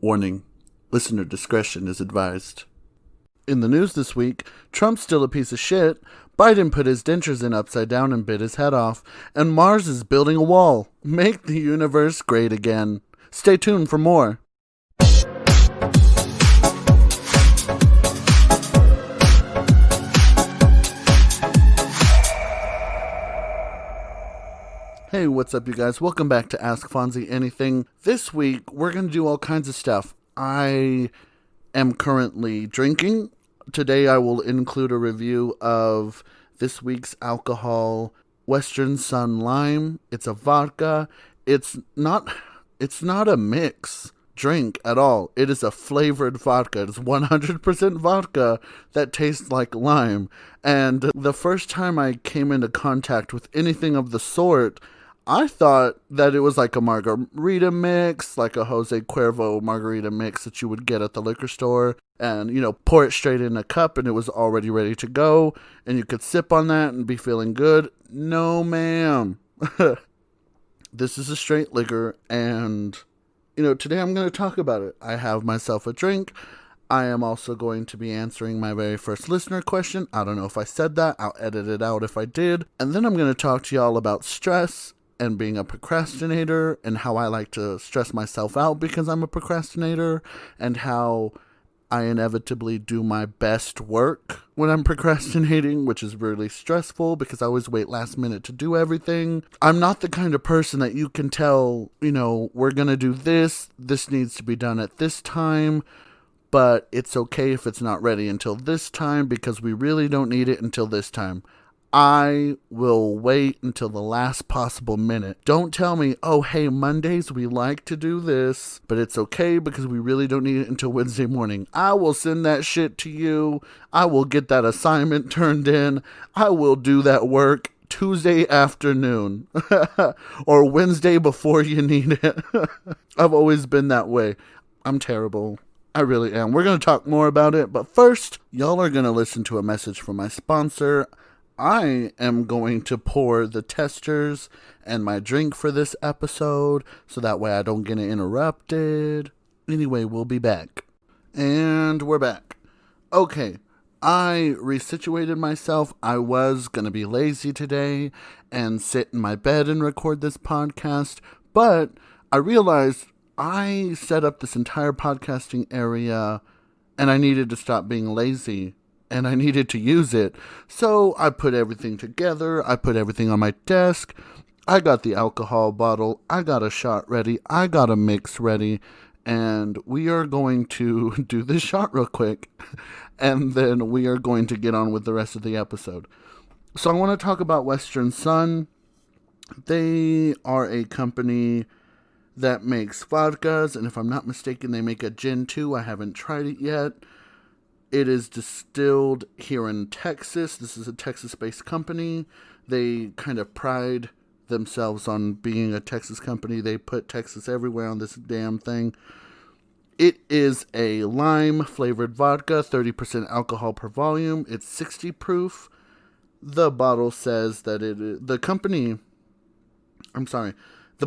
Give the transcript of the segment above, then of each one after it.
Warning, listener discretion is advised. In the news this week, Trump's still a piece of shit, Biden put his dentures in upside down and bit his head off, and Mars is building a wall. Make the universe great again. Stay tuned for more. Hey, what's up, you guys? Welcome back to Ask Fonzie Anything. This week, we're going to do all kinds of stuff. I am currently drinking. Today, I will include a review of this week's alcohol, Western Sun Lime. It's a vodka. It's not a mix drink at all. It is a flavored vodka. It's 100% vodka that tastes like lime. And the first time I came into contact with anything of the sort, I thought that it was like a margarita mix, like a Jose Cuervo margarita mix that you would get at the liquor store and, pour it straight in a cup and it was already ready to go and you could sip on that and be feeling good. No, ma'am. This is a straight liquor and, today I'm going to talk about it. I have myself a drink. I am also going to be answering my very first listener question. I don't know if I said that. I'll edit it out if I did. And then I'm going to talk to y'all about stress and being a procrastinator and how I like to stress myself out because I'm a procrastinator and how I inevitably do my best work when I'm procrastinating, which is really stressful because I always wait last minute to do everything. I'm not the kind of person that you can tell, we're going to do this needs to be done at this time, but it's okay if it's not ready until this time because we really don't need it until this time. I will wait until the last possible minute. Don't tell me, oh, hey, Mondays we like to do this, but it's okay because we really don't need it until Wednesday morning. I will send that shit to you. I will get that assignment turned in. I will do that work Tuesday afternoon or Wednesday before you need it. I've always been that way. I'm terrible. I really am. We're going to talk more about it, but first, y'all are going to listen to a message from my sponsor. I am going to pour the testers and my drink for this episode, so that way I don't get interrupted. Anyway, we'll be back. And we're back. Okay, I resituated myself. I was going to be lazy today and sit in my bed and record this podcast, but I realized I set up this entire podcasting area and I needed to stop being lazy. And I needed to use it. So I put everything together. I put everything on my desk. I got the alcohol bottle. I got a shot ready. I got a mix ready. And we are going to do this shot real quick. And then we are going to get on with the rest of the episode. So I want to talk about Western Sun. They are a company that makes vodkas. And if I'm not mistaken, they make a gin too. I haven't tried it yet. It is distilled here in Texas. This is a Texas-based company. They kind of pride themselves on being a Texas company. They put Texas everywhere on this damn thing. It is a lime-flavored vodka, 30% alcohol per volume. It's 60 proof. The bottle says that the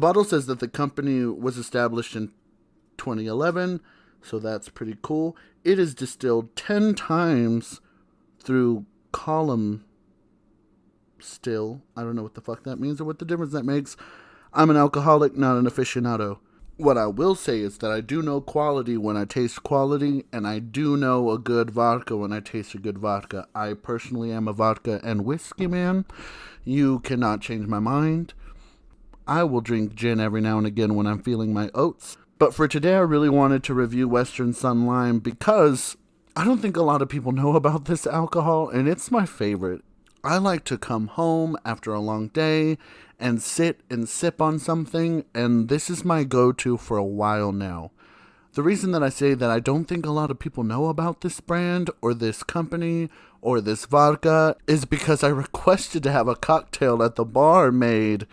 bottle says that the company was established in 2011. So that's pretty cool. It is distilled 10 times through column still. I don't know what the fuck that means or what the difference that makes. I'm an alcoholic, not an aficionado. What I will say is that I do know quality when I taste quality, and I do know a good vodka when I taste a good vodka. I personally am a vodka and whiskey man. You cannot change my mind. I will drink gin every now and again when I'm feeling my oats. But for today, I really wanted to review Western Sun Lime because I don't think a lot of people know about this alcohol, and it's my favorite. I like to come home after a long day and sit and sip on something, and this is my go-to for a while now. The reason that I say that I don't think a lot of people know about this brand or this company or this vodka is because I requested to have a cocktail at the bar made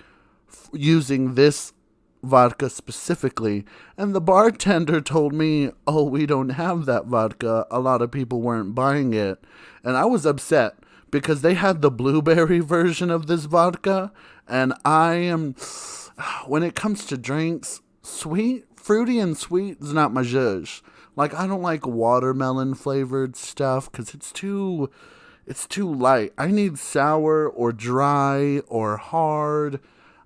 using this vodka specifically, and the bartender told me, oh, we don't have that vodka. A lot of people weren't buying it, and I was upset because they had the blueberry version of this vodka, and when it comes to drinks, sweet fruity and sweet is not my zhuzh. Like, I don't like watermelon flavored stuff because it's too light. I need sour or dry or hard.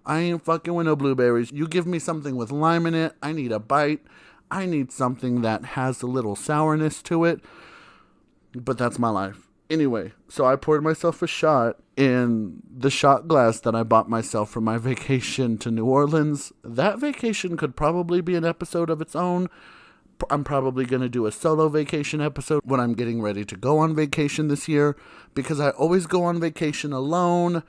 I ain't fucking with no blueberries. You give me something with lime in it, I need a bite. I need something that has a little sourness to it. But that's my life. Anyway, so I poured myself a shot in the shot glass that I bought myself for my vacation to New Orleans. That vacation could probably be an episode of its own. I'm probably going to do a solo vacation episode when I'm getting ready to go on vacation this year, because I always go on vacation alone.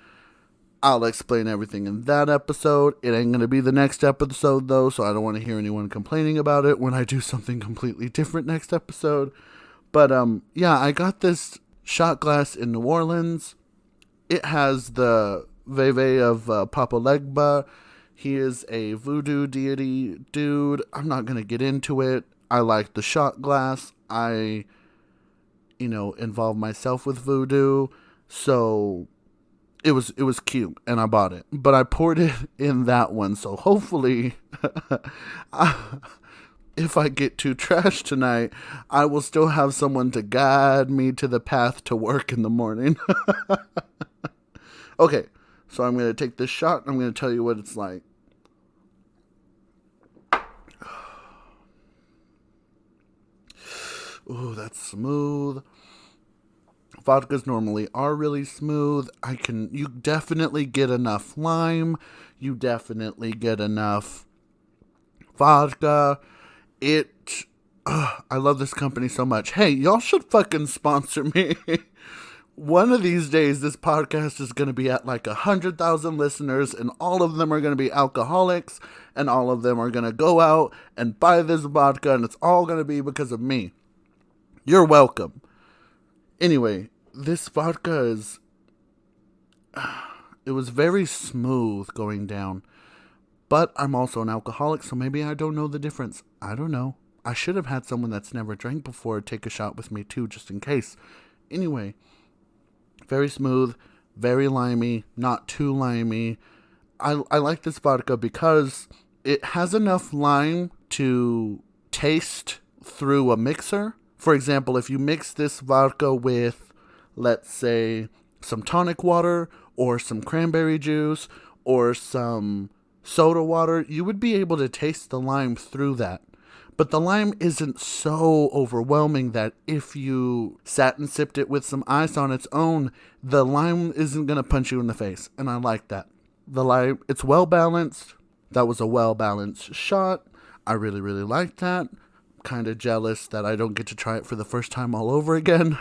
I'll explain everything in that episode. It ain't going to be the next episode, though, so I don't want to hear anyone complaining about it when I do something completely different next episode. But, yeah, I got this shot glass in New Orleans. It has the Veve of Papa Legba. He is a voodoo deity dude. I'm not going to get into it. I like the shot glass. I, involve myself with voodoo. So it was cute and I bought it. But I poured it in that one. So hopefully, if I get too trash tonight, I will still have someone to guide me to the path to work in the morning. Okay, so I'm going to take this shot and I'm going to tell you what it's like. Ooh, that's smooth. Vodkas normally are really smooth. You definitely get enough lime. You definitely get enough vodka. I love this company so much. Hey, y'all should fucking sponsor me. One of these days, this podcast is going to be at like 100,000 listeners, and all of them are going to be alcoholics, and all of them are going to go out and buy this vodka, and it's all going to be because of me. You're welcome. Anyway, this vodka it was very smooth going down, but I'm also an alcoholic, so maybe I don't know the difference. I don't know. I should have had someone that's never drank before take a shot with me too, just in case. Anyway, very smooth, very limey, not too limey. I like this vodka because it has enough lime to taste through a mixer. For example, if you mix this vodka with, let's say, some tonic water or some cranberry juice or some soda water, you would be able to taste the lime through that. But the lime isn't so overwhelming that if you sat and sipped it with some ice on its own, the lime isn't going to punch you in the face. And I like that. The lime, it's well balanced. That was a well balanced shot. I really, really like that. Kind of jealous that I don't get to try it for the first time all over again.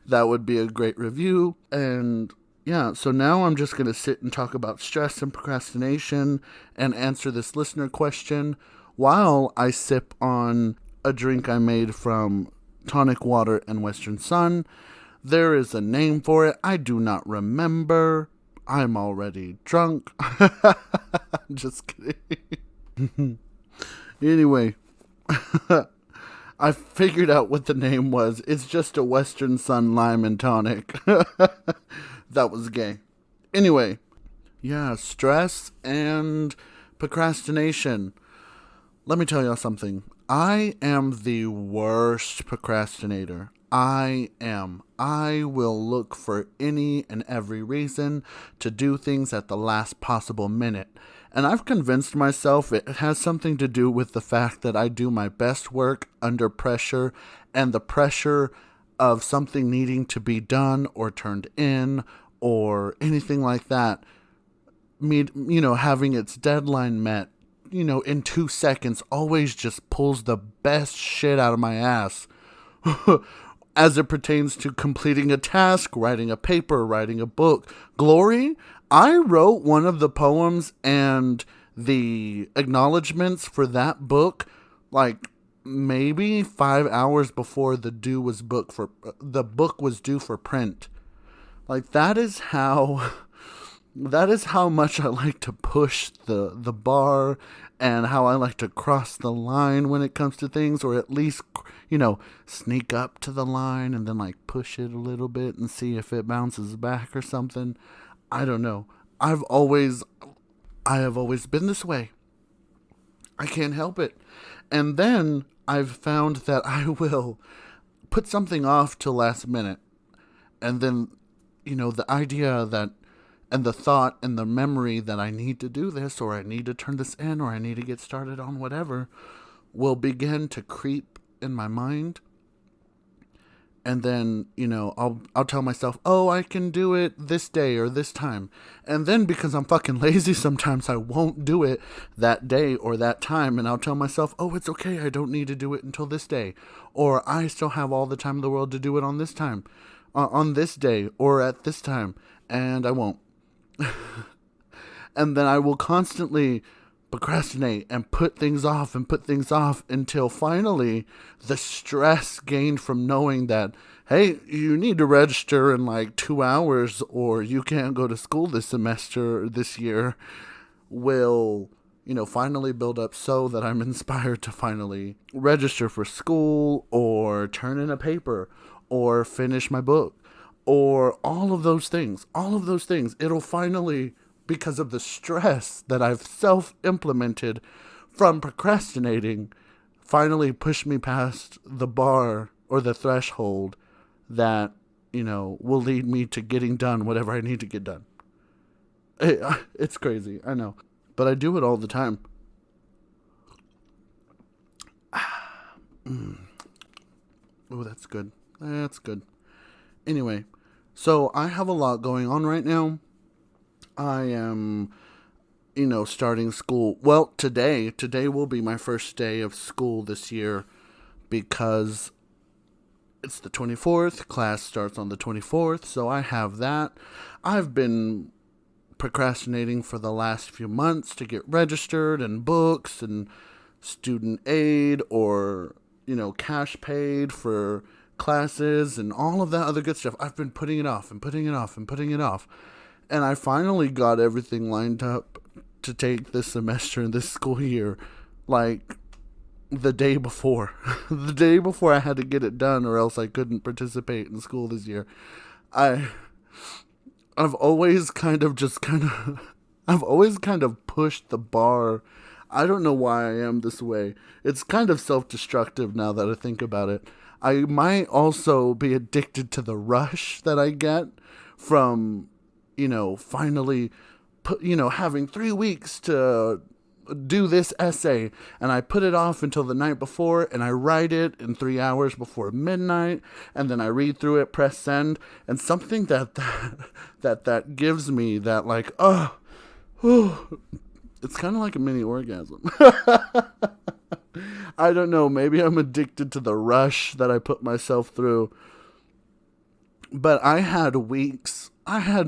That would be a great review. And yeah, so now I'm just going to sit and talk about stress and procrastination and answer this listener question while I sip on a drink I made from tonic water and Western Sun. There is a name for it. I do not remember. I'm already drunk. Just kidding. Anyway, I figured out what the name was. It's just a Western Sun lime and tonic. That was gay. Anyway, yeah, stress and procrastination. Let me tell y'all something. I am the worst procrastinator. I am. I will look for any and every reason to do things at the last possible minute. And I've convinced myself it has something to do with the fact that I do my best work under pressure, and the pressure of something needing to be done or turned in or anything like that, having its deadline met, in 2 seconds always just pulls the best shit out of my ass. As it pertains to completing a task, writing a paper, writing a book. Glory, I wrote one of the poems and the acknowledgments for that book like maybe 5 hours before the book was due for print. Like that is how much I like to push the bar and how I like to cross the line when it comes to things, or at least, sneak up to the line and then like push it a little bit and see if it bounces back or something. I don't know. I have always been this way. I can't help it. And then I've found that I will put something off till last minute. And then, the idea that, and the thought and the memory that I need to do this, or I need to turn this in, or I need to get started on whatever, will begin to creep in my mind. And then, I'll tell myself, oh, I can do it this day or this time. And then because I'm fucking lazy, sometimes I won't do it that day or that time. And I'll tell myself, oh, it's okay. I don't need to do it until this day. Or I still have all the time in the world to do it on this time, on this day or at this time. And I won't. And then I will constantly procrastinate and put things off until finally the stress gained from knowing that, hey, you need to register in like 2 hours or you can't go to school this semester, this year, will, finally build up so that I'm inspired to finally register for school or turn in a paper or finish my book or all of those things. It'll finally, because of the stress that I've self-implemented from procrastinating, finally push me past the bar or the threshold that, will lead me to getting done whatever I need to get done. It's crazy, I know. But I do it all the time. Oh, that's good. That's good. Anyway, so I have a lot going on right now. I am, starting school. Well, today will be my first day of school this year because it's the 24th. Class starts on the 24th, so I have that. I've been procrastinating for the last few months to get registered and books and student aid or, cash paid for classes and all of that other good stuff. I've been putting it off. And I finally got everything lined up to take this semester and this school year, like the day before. The day before I had to get it done or else I couldn't participate in school this year. I've always kind of pushed the bar. I don't know why I am this way. It's kind of self-destructive now that I think about it. I might also be addicted to the rush that I get from, finally having 3 weeks to do this essay, and I put it off until the night before, and I write it in 3 hours before midnight, and then I read through it, press send, and something that gives me that like, it's kind of like a mini orgasm. I don't know, maybe I'm addicted to the rush that I put myself through, but I had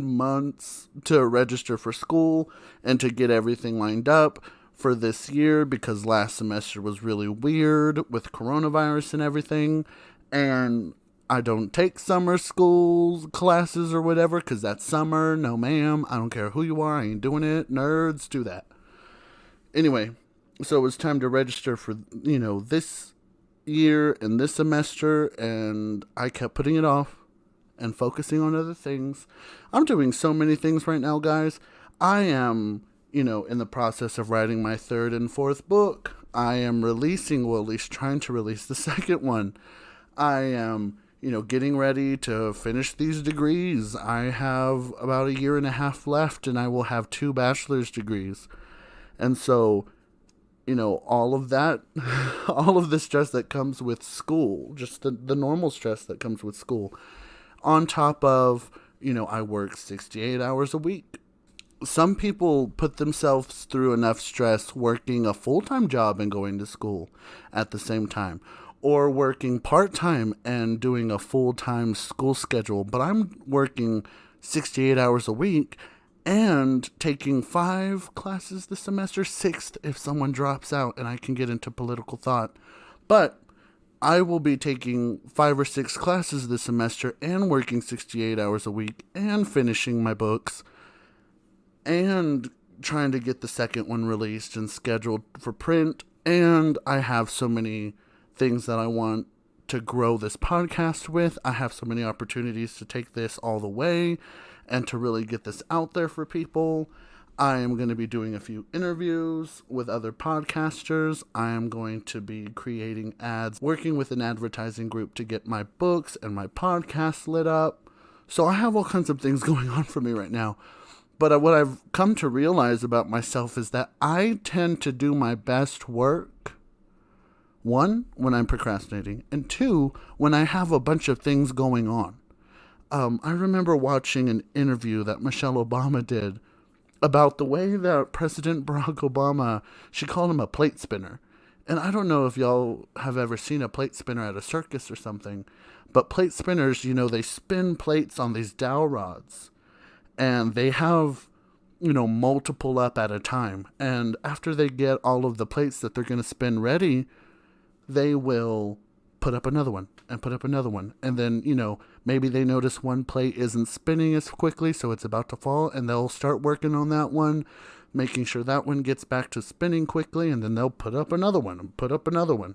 months to register for school and to get everything lined up for this year because last semester was really weird with coronavirus and everything. And I don't take summer school classes or whatever because that's summer. No, ma'am. I don't care who you are. I ain't doing it. Nerds do that. Anyway, so it was time to register for, this year and this semester. And I kept putting it off and focusing on other things. I'm doing so many things right now, guys. I am, in the process of writing my 3rd and 4th book. I am at least trying to release the 2nd one. I am, getting ready to finish these degrees. I have about 1.5 years left, and I will have 2 bachelor's degrees. And so, all of that, all of the stress that comes with school, just the normal stress that comes with school, on top of, I work 68 hours a week. Some people put themselves through enough stress working a full-time job and going to school at the same time, or working part-time and doing a full-time school schedule. But I'm working 68 hours a week and taking 5 classes this semester, 6th if someone drops out and I can get into political thought. But I will be taking 5 or 6 classes this semester and working 68 hours a week and finishing my books and trying to get the 2nd one released and scheduled for print. And I have so many things that I want to grow this podcast with. I have so many opportunities to take this all the way and to really get this out there for people. I am going to be doing a few interviews with other podcasters. I am going to be creating ads, working with an advertising group to get my books and my podcast lit up. So I have all kinds of things going on for me right now. But what I've come to realize about myself is that I tend to do my best work, one, when I'm procrastinating, and two, when I have a bunch of things going on. I remember watching an interview that Michelle Obama did about the way that President Barack Obama, she called him a plate spinner. And I don't know if y'all have ever seen a plate spinner at a circus or something, but plate spinners, they spin plates on these dowel rods. And they have, multiple up at a time. And after they get all of the plates that they're going to spin ready, they will put up another one and put up another one. And then, maybe they notice one plate isn't spinning as quickly, so it's about to fall, and they'll start working on that one, making sure that one gets back to spinning quickly, and then they'll put up another one and put up another one.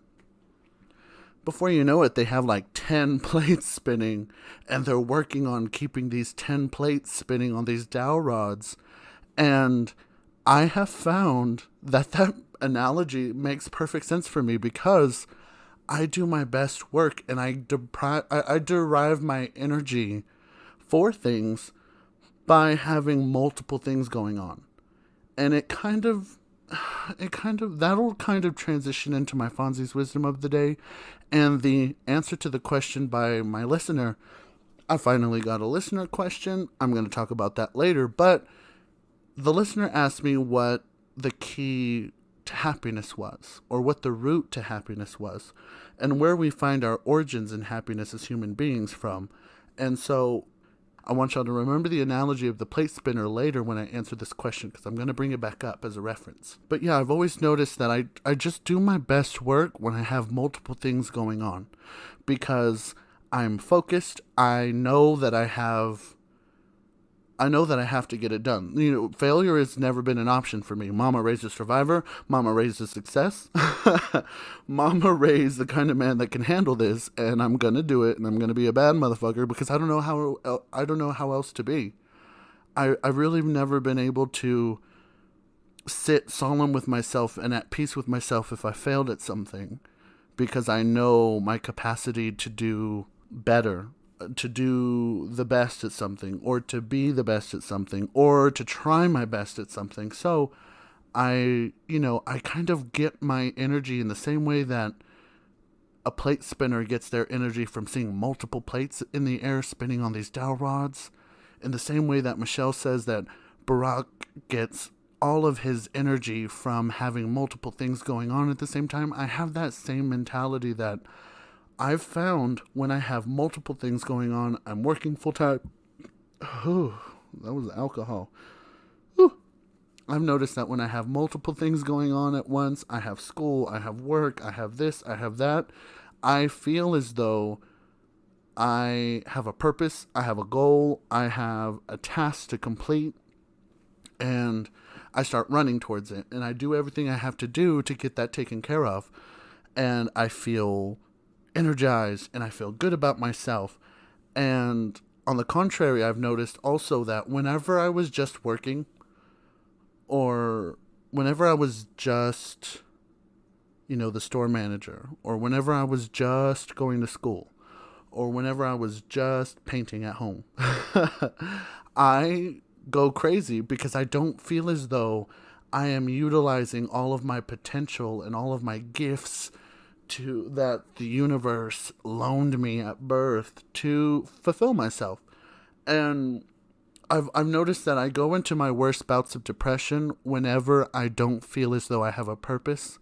Before you know it, they have like 10 plates spinning, and they're working on keeping these 10 plates spinning on these dowel rods. And I have found that analogy makes perfect sense for me, because I do my best work and I derive my energy for things by having multiple things going on. And that'll kind of transition into my Fonzie's wisdom of the day and the answer to the question by my listener. I finally got a listener question. I'm going to talk about that later, but the listener asked me what the key to happiness was, or what the root to happiness was, and where we find our origins in happiness as human beings from. And so I want y'all to remember the analogy of the plate spinner later when I answer this question, because I'm going to bring it back up as a reference. But yeah, I've always noticed that I just do my best work when I have multiple things going on, because I'm focused. I know that I have to get it done. Failure has never been an option for me. Mama raised a survivor. Mama raised a success. Mama raised the kind of man that can handle this, and I'm gonna do it, and I'm gonna be a bad motherfucker because I don't know how else to be. I've really never been able to sit solemn with myself and at peace with myself if I failed at something, because I know my capacity to do better, to do the best at something, or to be the best at something, or to try my best at something. So I kind of get my energy in the same way that a plate spinner gets their energy from seeing multiple plates in the air spinning on these dowel rods. In the same way that Michelle says that Barack gets all of his energy from having multiple things going on at the same time, I have that same mentality that I've found when I have multiple things going on. I'm working full time. Oh, that was alcohol. Whew. I've noticed that when I have multiple things going on at once, I have school, I have work, I have this, I have that, I feel as though I have a purpose, I have a goal, I have a task to complete, and I start running towards it, and I do everything I have to do to get that taken care of, and I feel energized, and I feel good about myself. And on the contrary, I've noticed also that whenever I was just working, or whenever I was just, the store manager, or whenever I was just going to school, or whenever I was just painting at home, I go crazy because I don't feel as though I am utilizing all of my potential and all of my gifts that the universe loaned me at birth to fulfill myself. And I've noticed that I go into my worst bouts of depression whenever I don't feel as though I have a purpose.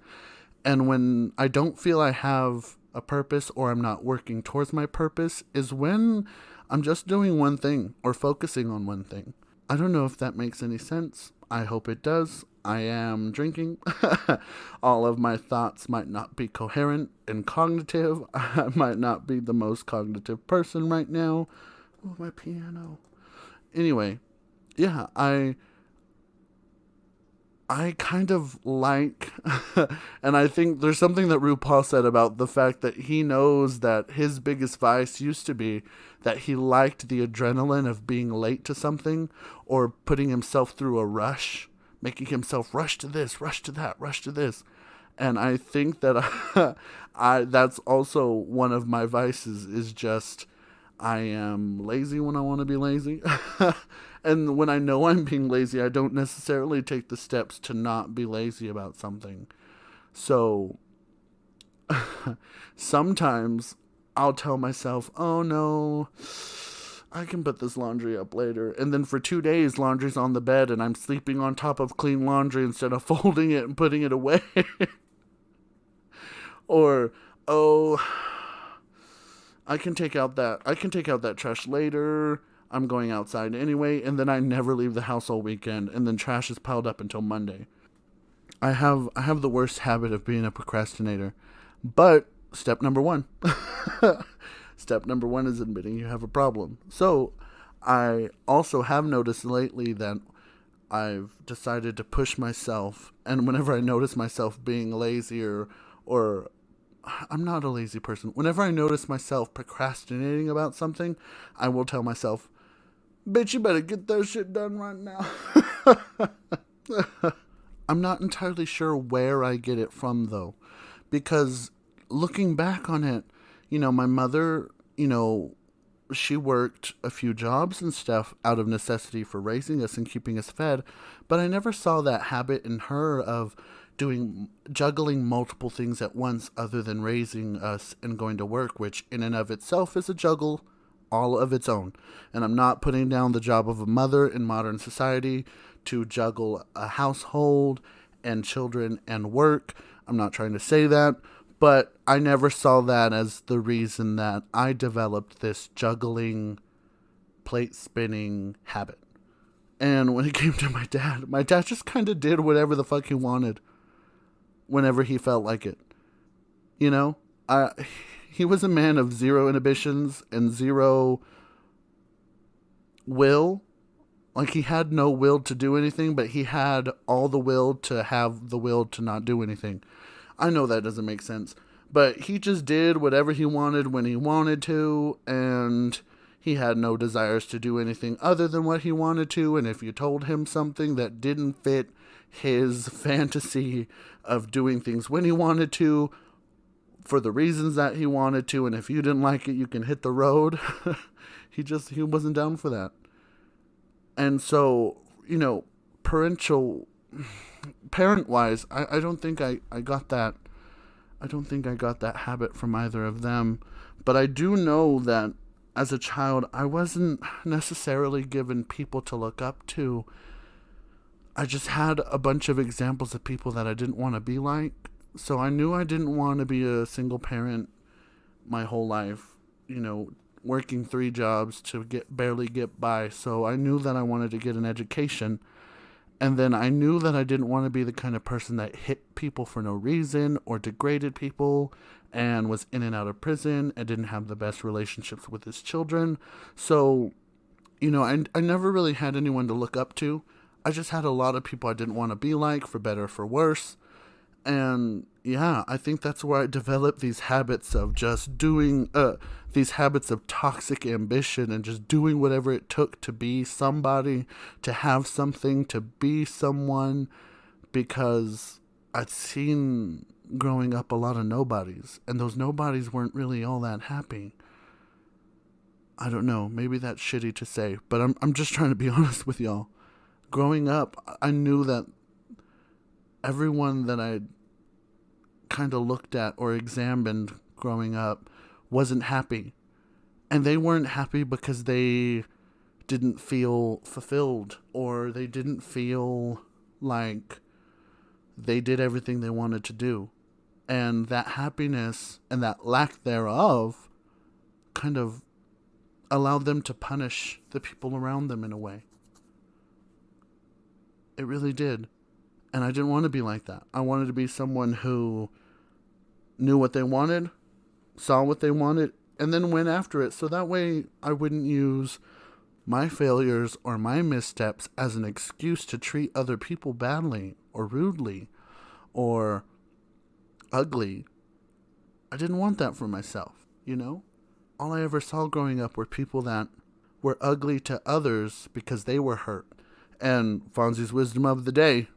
And when I don't feel I have a purpose, or I'm not working towards my purpose, is when I'm just doing one thing or focusing on one thing. I don't know if that makes any sense. I hope it does. I am drinking. All of my thoughts might not be coherent and cognitive. I might not be the most cognitive person right now. Oh, my piano. Anyway, yeah, I kind of like, and I think there's something that RuPaul said about the fact that he knows that his biggest vice used to be that he liked the adrenaline of being late to something or putting himself through a rush, making himself rush to this, rush to that, rush to this. And I think that that's also one of my vices is just I am lazy when I want to be lazy. And when I know I'm being lazy, I don't necessarily take the steps to not be lazy about something. So sometimes I'll tell myself, oh no, I can put this laundry up later. And then for 2 days, laundry's on the bed and I'm sleeping on top of clean laundry instead of folding it and putting it away. Or, oh, I can take out that trash later. I'm going outside anyway, and then I never leave the house all weekend, and then trash is piled up until Monday. I have the worst habit of being a procrastinator. But step number 1. Step number 1 is admitting you have a problem. So, I also have noticed lately that I've decided to push myself, and whenever I notice myself being lazy or I'm not a lazy person. Whenever I notice myself procrastinating about something, I will tell myself, bitch, you better get that shit done right now. I'm not entirely sure where I get it from, though. Because looking back on it, my mother, she worked a few jobs and stuff out of necessity for raising us and keeping us fed. But I never saw that habit in her of juggling multiple things at once other than raising us and going to work, which in and of itself is a juggle all of its own. And I'm not putting down the job of a mother in modern society to juggle a household and children and work. I'm not trying to say that, but I never saw that as the reason that I developed this juggling, plate spinning habit. And when it came to my dad just kind of did whatever the fuck he wanted whenever he felt like it. He was a man of zero inhibitions and zero will. Like, he had no will to do anything, but he had all the will to have the will to not do anything. I know that doesn't make sense, but he just did whatever he wanted when he wanted to, and he had no desires to do anything other than what he wanted to. And if you told him something that didn't fit his fantasy of doing things when he wanted to, for the reasons that he wanted to, and if you didn't like it, you can hit the road. He wasn't down for that. And so, parent-wise, I don't think I got that. I don't think I got that habit from either of them. But I do know that as a child, I wasn't necessarily given people to look up to. I just had a bunch of examples of people that I didn't want to be like. So I knew I didn't want to be a single parent my whole life, working 3 jobs to barely get by. So I knew that I wanted to get an education. And then I knew that I didn't want to be the kind of person that hit people for no reason or degraded people and was in and out of prison and didn't have the best relationships with his children. So, I never really had anyone to look up to. I just had a lot of people I didn't want to be like, for better or for worse. And yeah, I think that's where I developed these habits of just doing, these habits of toxic ambition and just doing whatever it took to be somebody, to have something, to be someone, because I'd seen growing up a lot of nobodies, and those nobodies weren't really all that happy. I don't know, maybe that's shitty to say, but I'm just trying to be honest with y'all. Growing up, I knew that everyone that I kind of looked at or examined growing up wasn't happy. And they weren't happy because they didn't feel fulfilled, or they didn't feel like they did everything they wanted to do. And that happiness and that lack thereof kind of allowed them to punish the people around them in a way. It really did. And I didn't want to be like that. I wanted to be someone who knew what they wanted, saw what they wanted, and then went after it. So that way I wouldn't use my failures or my missteps as an excuse to treat other people badly or rudely or ugly. I didn't want that for myself, you know? All I ever saw growing up were people that were ugly to others because they were hurt. And Fonzie's wisdom of the day,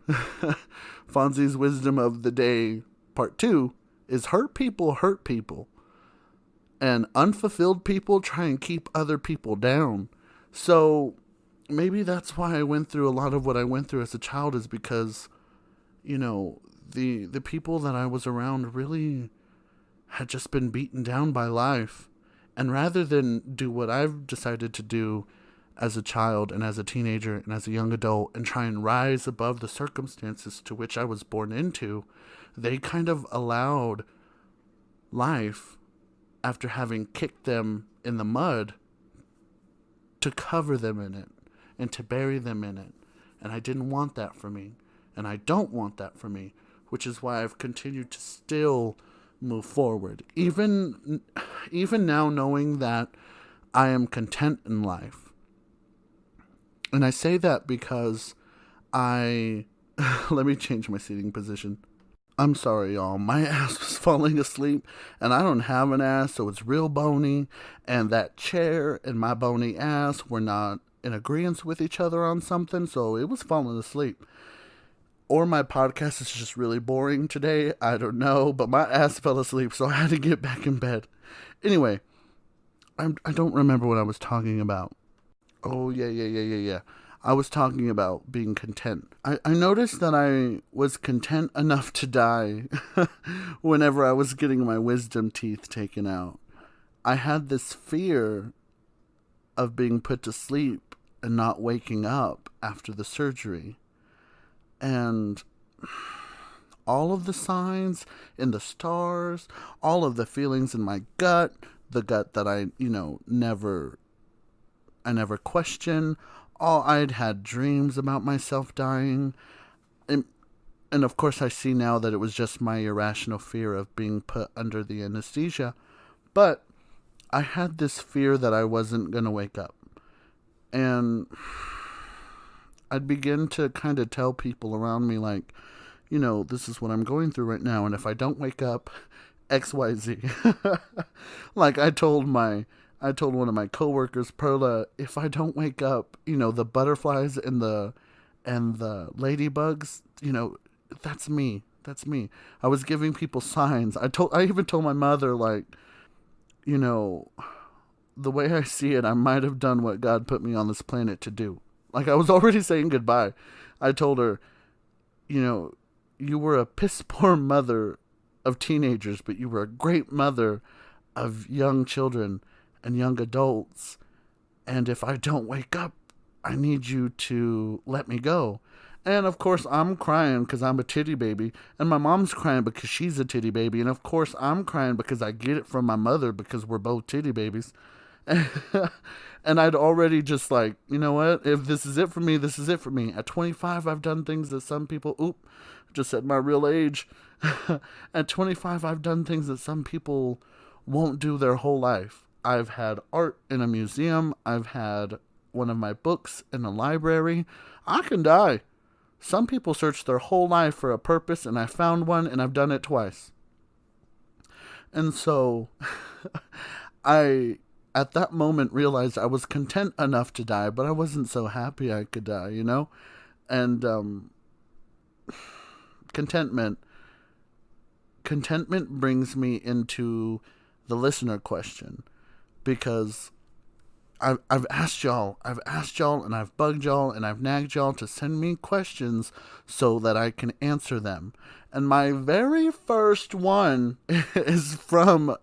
Fonzie's wisdom of the day part 2 is hurt people hurt people. And unfulfilled people try and keep other people down. So maybe that's why I went through a lot of what I went through as a child, is because, you know, the people that I was around really had just been beaten down by life. And rather than do what I've decided to do as a child and as a teenager and as a young adult and try and rise above the circumstances to which I was born into, they kind of allowed life, after having kicked them in the mud, to cover them in it and to bury them in it. And I didn't want that for me. And I don't want that for me, which is why I've continued to still move forward. Even now, knowing that I am content in life. And I say that because let me change my seating position. I'm sorry, y'all. My ass was falling asleep, and I don't have an ass, so it's real bony. And that chair and my bony ass were not in agreement with each other on something, so it was falling asleep. Or my podcast is just really boring today. I don't know, but my ass fell asleep, so I had to get back in bed. Anyway, I don't remember what I was talking about. Oh, yeah. I was talking about being content. I noticed that I was content enough to die whenever I was getting my wisdom teeth taken out. I had this fear of being put to sleep and not waking up after the surgery. And all of the signs in the stars, all of the feelings in my gut, the gut that I never questioned. I'd had dreams about myself dying. And of course I see now that it was just my irrational fear of being put under the anesthesia. But I had this fear that I wasn't going to wake up. And I'd begin to kind of tell people around me, like, this is what I'm going through right now. And if I don't wake up, XYZ. Like I told one of my coworkers, Perla, if I don't wake up, the butterflies and the ladybugs, that's me. That's me. I was giving people signs. I even told my mother, like, the way I see it, I might have done what God put me on this planet to do. Like, I was already saying goodbye. I told her, you were a piss poor mother of teenagers, but you were a great mother of young children and young adults. And if I don't wake up, I need you to let me go. And of course I'm crying because I'm a titty baby, and my mom's crying because she's a titty baby, and of course I'm crying because I get it from my mother because we're both titty babies. And I'd already just like, you know what, if this is it for me, this is it for me. At 25, I've done things that some people, just said my real age. At 25, I've done things that some people won't do their whole life. I've had art in a museum. I've had one of my books in a library. I can die. Some people search their whole life for a purpose, and I found one, and I've done it twice. And so I, at that moment, realized I was content enough to die, but I wasn't so happy I could die, And contentment brings me into the listener question, because I've asked y'all, and I've bugged y'all, and I've nagged y'all to send me questions so that I can answer them. And my very first one is from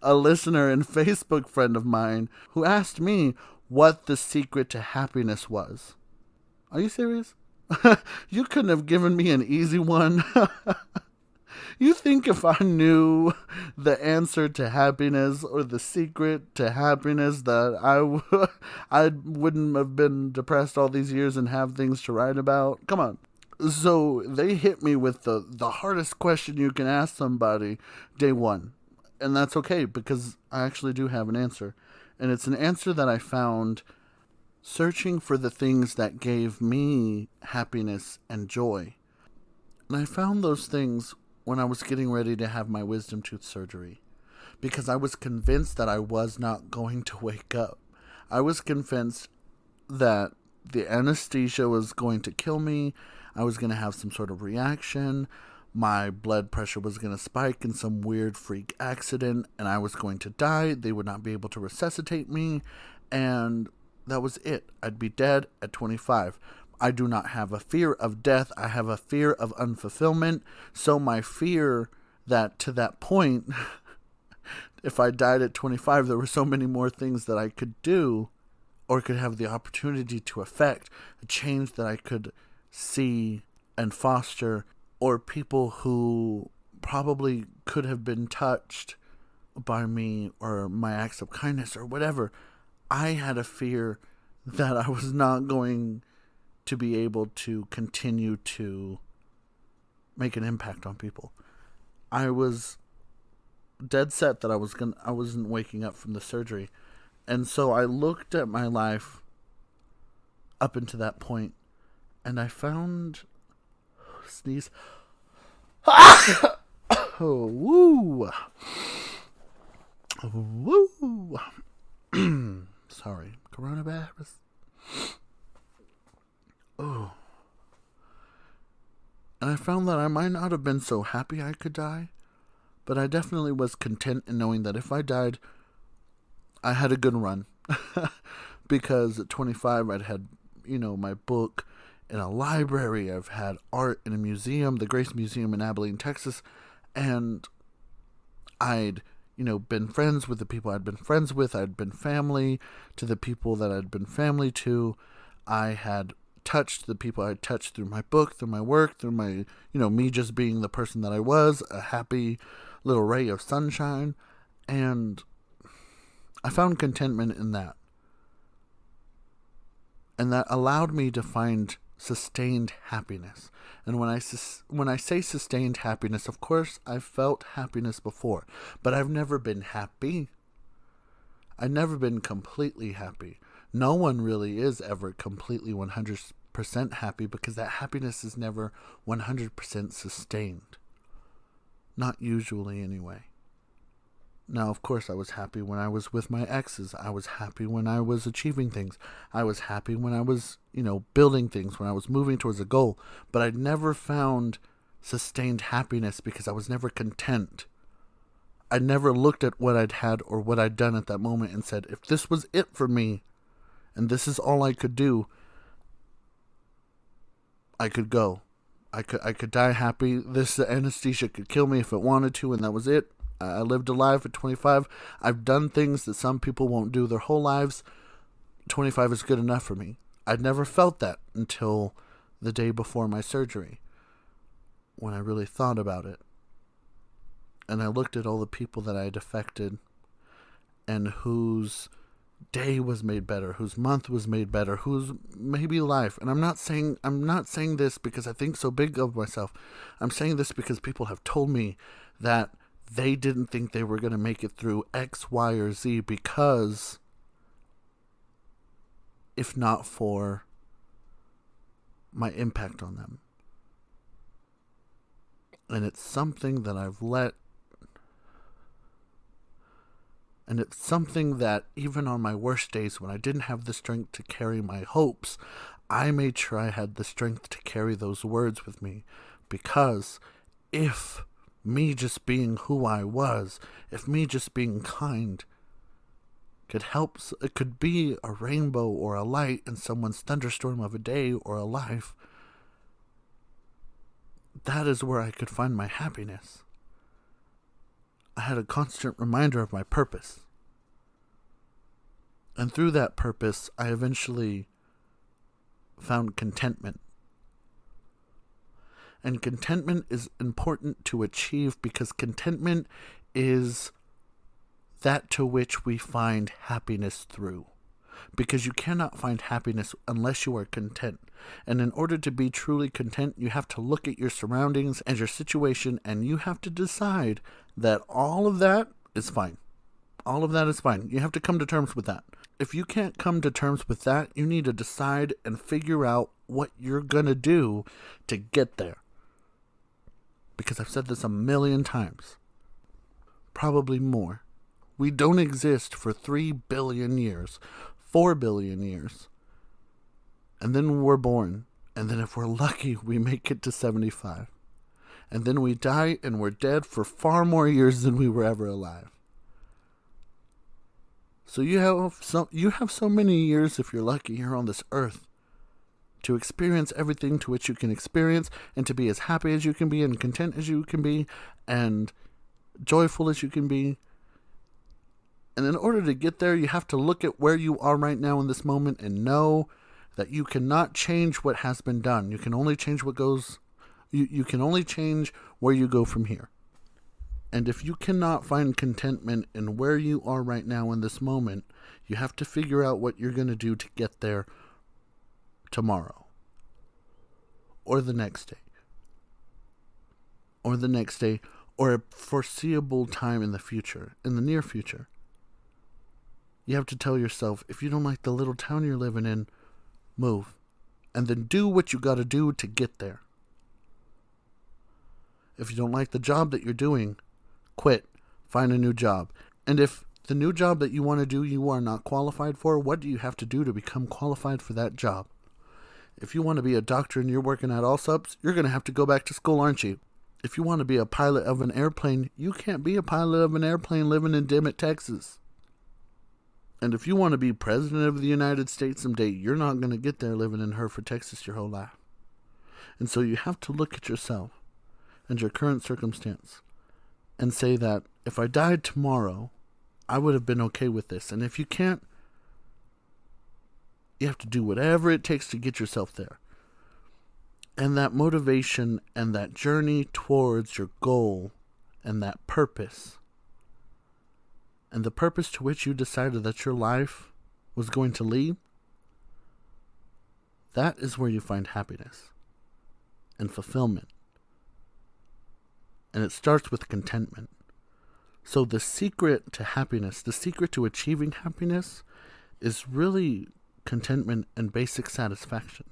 a listener and Facebook friend of mine who asked me what the secret to happiness was. Are you serious? You couldn't have given me an easy one. You think if I knew the answer to happiness or the secret to happiness that I wouldn't have been depressed all these years and have things to write about? Come on. So they hit me with the hardest question you can ask somebody day one. And that's okay, because I actually do have an answer. And it's an answer that I found searching for the things that gave me happiness and joy. And I found those things when I was getting ready to have my wisdom tooth surgery, because I was convinced that I was not going to wake up. I was convinced that the anesthesia was going to kill me. I was going to have some sort of reaction. My blood pressure was going to spike in some weird freak accident, and I was going to die. They would not be able to resuscitate me, and that was it. I'd be dead at 25. I do not have a fear of death. I have a fear of unfulfillment. So my fear that to that point, if I died at 25, there were so many more things that I could do or could have the opportunity to affect, a change that I could see and foster, or people who probably could have been touched by me or my acts of kindness or whatever. I had a fear that I was not going to be able to continue to make an impact on people. I was dead set that I wasn't waking up from the surgery. And so I looked at my life up until that point, and I found sneeze. Oh, woo. Woo. Sorry, coronavirus. Oh. And I found that I might not have been so happy I could die, but I definitely was content in knowing that if I died, I had a good run. Because at 25, I'd had, my book in a library. I've had art in a museum, the Grace Museum in Abilene, Texas. And I'd, been friends with the people I'd been friends with. I'd been family to the people that I'd been family to. I had touched the people I touched through my book, through my work, through my, me just being the person that I was, a happy little ray of sunshine. And I found contentment in that. And that allowed me to find sustained happiness. And when I say sustained happiness, of course, I've felt happiness before, but I've never been happy. I've never been completely happy. No one really is ever completely 100% happy, because that happiness is never 100% sustained. Not usually, anyway. Now, of course, I was happy when I was with my exes. I was happy when I was achieving things. I was happy when I was, building things, when I was moving towards a goal. But I'd never found sustained happiness because I was never content. I never looked at what I'd had or what I'd done at that moment and said, if this was it for me, and this is all I could do, I could go. I could die happy. This anesthesia could kill me if it wanted to, and that was it. I lived a life at 25. I've done things that some people won't do their whole lives. 25 is good enough for me. I'd never felt that until the day before my surgery, when I really thought about it. And I looked at all the people that I had affected and whose day was made better, whose month was made better, whose maybe life. And I'm not saying this because I think so big of myself. I'm saying this because people have told me that they didn't think they were going to make it through X, Y, or Z because if not for my impact on them. And it's something that I've let, and it's something that even on my worst days when I didn't have the strength to carry my hopes, I made sure I had the strength to carry those words with me. Because if me just being who I was, if me just being kind could help, it could be a rainbow or a light in someone's thunderstorm of a day or a life, that is where I could find my happiness. I had a constant reminder of my purpose. And through that purpose, I eventually found contentment. And contentment is important to achieve because contentment is that to which we find happiness through. Because you cannot find happiness unless you are content. And in order to be truly content, you have to look at your surroundings and your situation, and you have to decide that all of that is fine. All of that is fine. You have to come to terms with that. If you can't come to terms with that, you need to decide and figure out what you're going to do to get there. Because I've said this a million times. Probably more. We don't exist for 3 billion years, 4 billion years. And then we're born. And then if we're lucky, we make it to 75. And then we die and we're dead for far more years than we were ever alive. So you have so many years, if you're lucky, here on this earth to experience everything to which you can experience, and to be as happy as you can be, and content as you can be, and joyful as you can be. And in order to get there, you have to look at where you are right now in this moment and know that you cannot change what has been done. You can only change what goes. You can only change where you go from here. And if you cannot find contentment in where you are right now in this moment, you have to figure out what you're going to do to get there tomorrow. Or the next day. Or the next day. Or a foreseeable time in the future. In the near future. You have to tell yourself, if you don't like the little town you're living in, move. And then do what you got to do to get there. If you don't like the job that you're doing, quit. Find a new job. And if the new job that you want to do you are not qualified for, what do you have to do to become qualified for that job? If you want to be a doctor and you're working at Allsups, you're going to have to go back to school, aren't you? If you want to be a pilot of an airplane, you can't be a pilot of an airplane living in Dimmitt, Texas. And if you want to be president of the United States someday, you're not going to get there living in Hereford, Texas your whole life. And so you have to look at yourself and your current circumstance and say that if I died tomorrow, I would have been okay with this. And if you can't, you have to do whatever it takes to get yourself there. And that motivation and that journey towards your goal and that purpose, and the purpose to which you decided that your life was going to lead, that is where you find happiness and fulfillment. And it starts with contentment. So the secret to happiness, the secret to achieving happiness, is really contentment and basic satisfaction.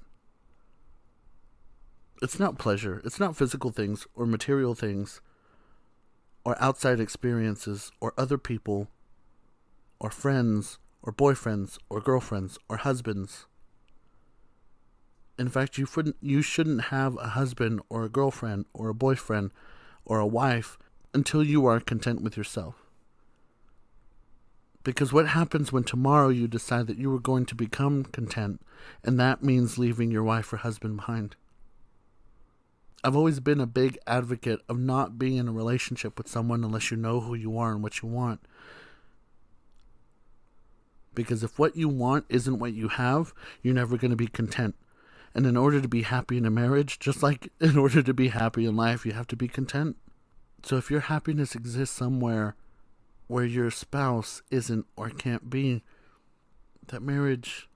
It's not pleasure. It's not physical things or material things or outside experiences or other people or friends or boyfriends or girlfriends or husbands. In fact, you shouldn't have a husband or a girlfriend or a boyfriend or a wife until you are content with yourself. Because what happens when tomorrow you decide that you are going to become content, and that means leaving your wife or husband behind? I've always been a big advocate of not being in a relationship with someone unless you know who you are and what you want. Because if what you want isn't what you have, you're never going to be content. And in order to be happy in a marriage, just like in order to be happy in life, you have to be content. So if your happiness exists somewhere where your spouse isn't or can't be, that marriage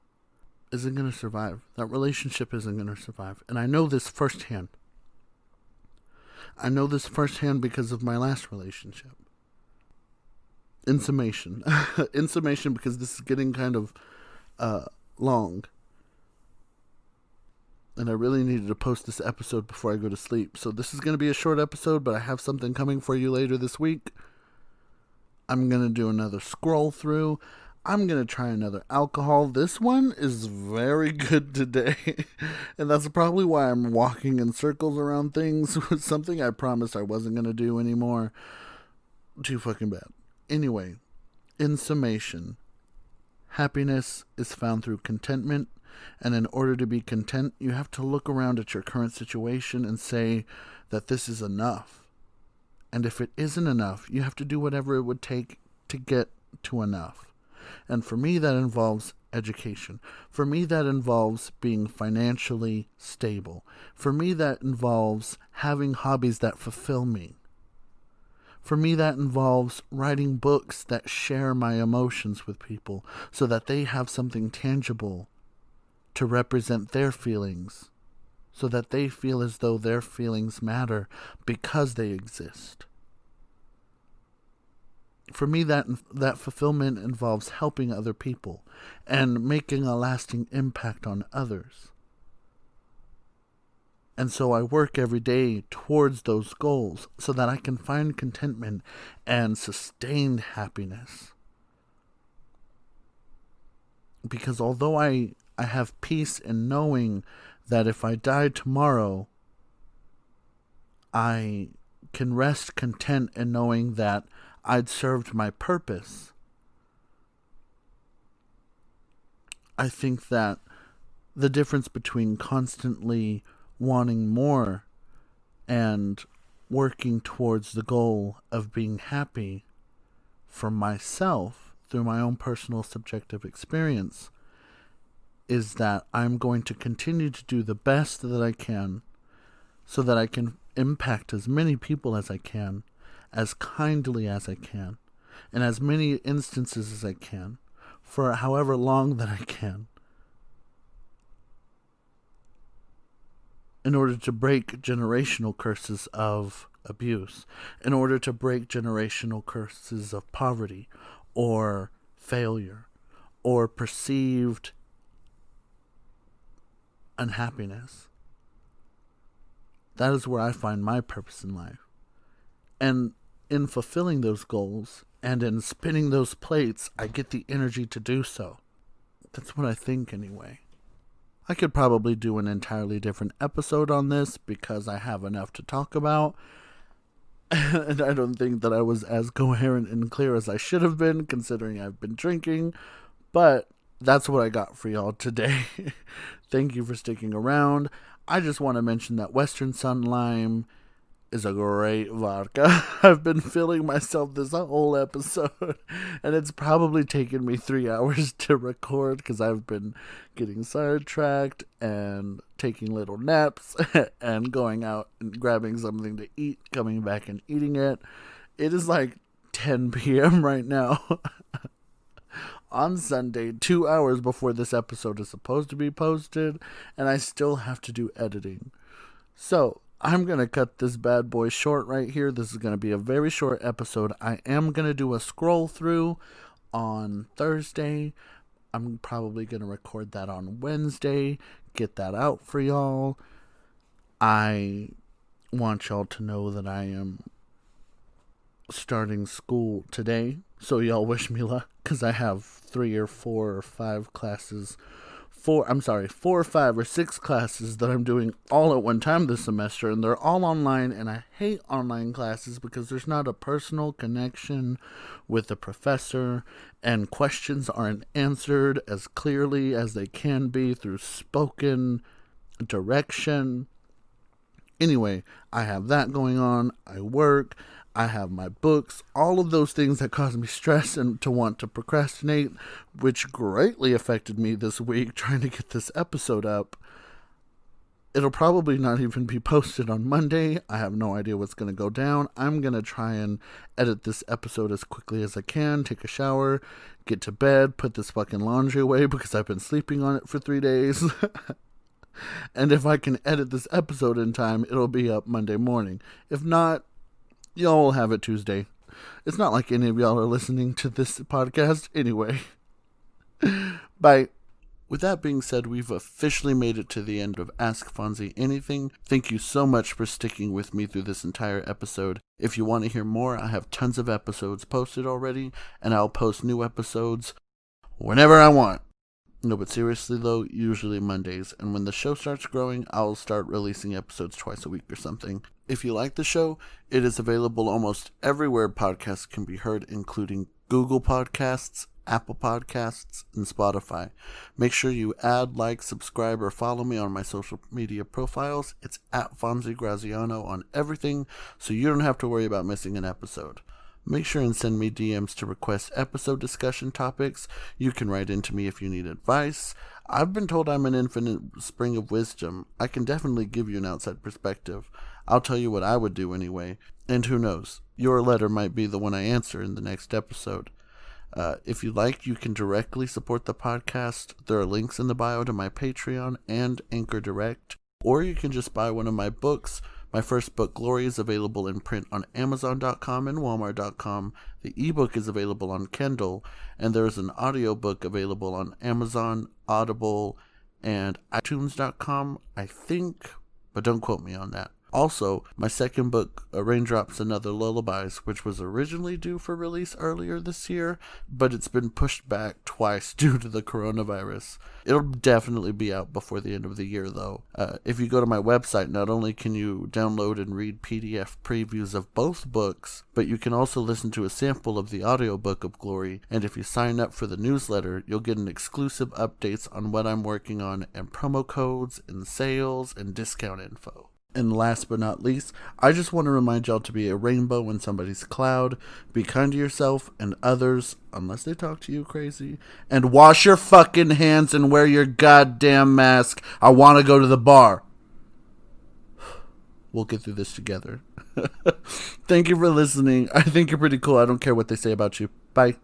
isn't going to survive. That relationship isn't going to survive. And I know this firsthand. I know this firsthand because of my last relationship. In summation, because this is getting kind of long. And I really needed to post this episode before I go to sleep. So this is going to be a short episode, but I have something coming for you later this week. I'm going to do another scroll through. I'm going to try another alcohol. This one is very good today. And that's probably why I'm walking in circles around things. Something I promised I wasn't going to do anymore. Too fucking bad. Anyway, in summation, happiness is found through contentment. And in order to be content, you have to look around at your current situation and say that this is enough. And if it isn't enough, you have to do whatever it would take to get to enough. And for me, that involves education. For me, that involves being financially stable. For me, that involves having hobbies that fulfill me. For me, that involves writing books that share my emotions with people so that they have something tangible to represent their feelings, so that they feel as though their feelings matter because they exist. For me, that fulfillment involves helping other people and making a lasting impact on others. And so I work every day towards those goals so that I can find contentment and sustained happiness. Because although I have peace in knowing that if I died tomorrow, I can rest content in knowing that I'd served my purpose. I think that the difference between constantly wanting more and working towards the goal of being happy for myself through my own personal subjective experience is that I'm going to continue to do the best that I can so that I can impact as many people as I can, as kindly as I can, in as many instances as I can, for however long that I can, in order to break generational curses of abuse, in order to break generational curses of poverty or failure or perceived unhappiness. That is where I find my purpose in life. And in fulfilling those goals and in spinning those plates, I get the energy to do so. That's what I think anyway. I could probably do an entirely different episode on this because I have enough to talk about. And I don't think that I was as coherent and clear as I should have been, considering I've been drinking. But that's what I got for y'all today. Thank you for sticking around. I just want to mention that Western Sun Lime is a great vodka. I've been filling myself this whole episode, and it's probably taken me 3 hours to record because I've been getting sidetracked and taking little naps and going out and grabbing something to eat, coming back and eating it. It is like 10 p.m. right now on Sunday, 2 hours before this episode is supposed to be posted, and I still have to do editing. So I'm going to cut this bad boy short right here. This is going to be a very short episode. I am going to do a scroll through on Thursday. I'm probably going to record that on Wednesday, get that out for y'all. I want y'all to know that I am starting school today, so y'all wish me luck, because I have 4 or 5 classes. 4 or 5 or 6 classes that I'm doing all at one time this semester, and they're all online, and I hate online classes because there's not a personal connection with the professor, and questions aren't answered as clearly as they can be through spoken direction. Anyway, I have that going on. I work. I have my books, all of those things that cause me stress and to want to procrastinate, which greatly affected me this week trying to get this episode up. It'll probably not even be posted on Monday. I have no idea what's going to go down. I'm going to try and edit this episode as quickly as I can, take a shower, get to bed, put this fucking laundry away because I've been sleeping on it for 3 days. And if I can edit this episode in time, it'll be up Monday morning. If not, y'all will have it Tuesday. It's not like any of y'all are listening to this podcast anyway. Bye. With that being said, we've officially made it to the end of Ask Fonzie Anything. Thank you so much for sticking with me through this entire episode. If you want to hear more, I have tons of episodes posted already, and I'll post new episodes whenever I want. No, but seriously though, usually Mondays, and when the show starts growing, I'll start releasing episodes twice a week or something. If you like the show, it is available almost everywhere podcasts can be heard, including Google Podcasts, Apple Podcasts, and Spotify. Make sure you add, like, subscribe, or follow me on my social media profiles. It's at Fonzie Graziano on everything, so you don't have to worry about missing an episode. Make sure and send me DMs to request episode discussion topics. You can write into me if you need advice. I've been told I'm an infinite spring of wisdom. I can definitely give you an outside perspective. I'll tell you what I would do anyway. And who knows, your letter might be the one I answer in the next episode. If you like, you can directly support the podcast. There are links in the bio to my Patreon and Anchor Direct. Or you can just buy one of my books, My first book, Glory, is available in print on Amazon.com and Walmart.com. The ebook is available on Kindle, and there is an audiobook available on Amazon, Audible, and iTunes.com, I think, but don't quote me on that. Also, my second book, Raindrops and Other Lullabies, which was originally due for release earlier this year, but it's been pushed back twice due to the coronavirus. It'll definitely be out before the end of the year, though. If you go to my website, not only can you download and read PDF previews of both books, but you can also listen to a sample of the audiobook of Glory, and if you sign up for the newsletter, you'll get an exclusive updates on what I'm working on, and promo codes, and sales, and discount info. And last but not least, I just want to remind y'all to be a rainbow in somebody's cloud, be kind to yourself and others, unless they talk to you crazy, and wash your fucking hands and wear your goddamn mask. I want to go to the bar. We'll get through this together. Thank you for listening. I think you're pretty cool. I don't care what they say about you. Bye.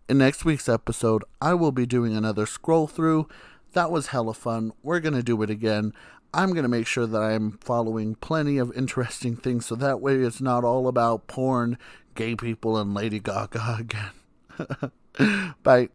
In next week's episode, I will be doing another scroll through. That was hella fun. We're going to do it again. I'm going to make sure that I'm following plenty of interesting things so that way it's not all about porn, gay people, and Lady Gaga again. Bye.